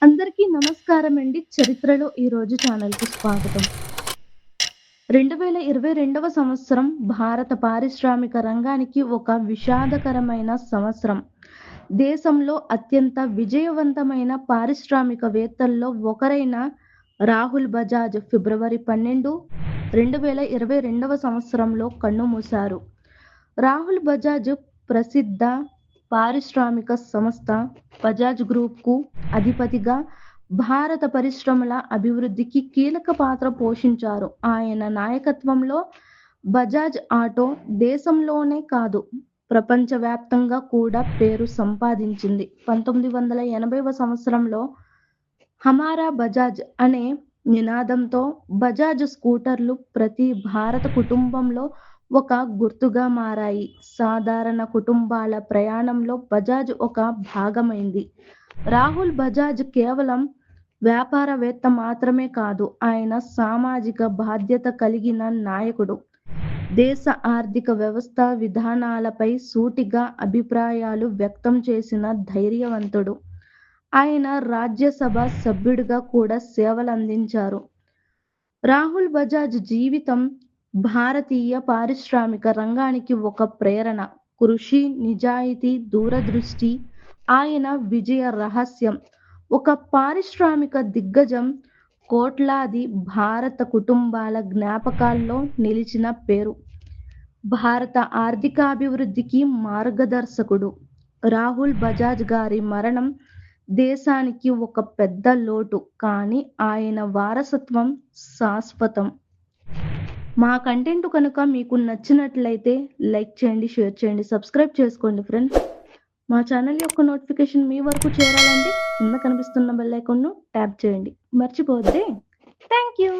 అందరికీ నమస్కారం అండి. చరిత్రలో ఈరోజు ఛానల్‌కి స్వాగతం. 2022వ సంవత్సరం భారత పారిశ్రామిక రంగానికి ఒక విషాదకరమైన సంవత్సరం. దేశంలో అత్యంత విజయవంతమైన పారిశ్రామికవేత్తల్లో ఒకరైన రాహుల్ బజాజ్ ఫిబ్రవరి 12, 2022వ సంవత్సరంలో కన్నుమూశారు. రాహుల్ బజాజ్ ప్రసిద్ధ పారిశ్రామిక సంస్థ బజాజ్ గ్రూప్‌కు అధిపతిగా భారత పరిశ్రమల అభివృద్ధికి కీలక పాత్ర పోషించారు. ఆయన నాయకత్వంలో బజాజ్ ఆటో దేశంలోనే కాదు, ప్రపంచవ్యాప్తంగా కూడా పేరు సంపాదించింది. 1980వ సంవత్సరంలో 'హమారా బజాజ్' అనే నినాదంతో బజాజ్ స్కూటర్లు ప్రతి భారత కుటుంబంలో ఒక గుర్తుగా మారాయి. సాధారణ కుటుంబాల ప్రయాణంలో బజాజ్ ఒక భాగమైంది. రాహుల్ బజాజ్ కేవలం వ్యాపారవేత్త మాత్రమే కాదు, ఆయన సామాజిక బాధ్యత కలిగిన నాయకుడు. దేశ ఆర్థిక వ్యవస్థ విధానాలపై సూటిగా అభిప్రాయాలు వ్యక్తం చేసిన ధైర్యవంతుడు. ఆయన రాజ్యసభ సభ్యుడిగా కూడా సేవలందించారు. రాహుల్ బజాజ్ జీవితం భారతీయ పారిశ్రామిక రంగానికి ఒక ప్రేరణ. కృషి, నిజాయితీ, దూరదృష్టి ఆయన విజయ రహస్యం. ఒక పారిశ్రామిక దిగ్గజం, కోట్లాది భారత కుటుంబాల జ్ఞాపకాల్లో నిలిచిన పేరు. భారత ఆర్థికాభివృద్ధికి మార్గదర్శకుడు. రాహుల్ బజాజ్ గారి మరణం దేశానికి ఒక పెద్ద లోటు, కానీ ఆయన వారసత్వం శాశ్వతం. మా కంటెంట్ కనుక మీకు నచ్చినట్లయితే లైక్ చేయండి, షేర్ చేయండి, సబ్స్క్రైబ్ చేసుకోండి ఫ్రెండ్స్. మా ఛానల్ యొక్క నోటిఫికేషన్ మీ వరకు చేరాలంటే కింద కనిపిస్తున్న బెల్ ఐకాన్‌ను ట్యాప్ చేయండి. మర్చిపోవద్దే. Thank you.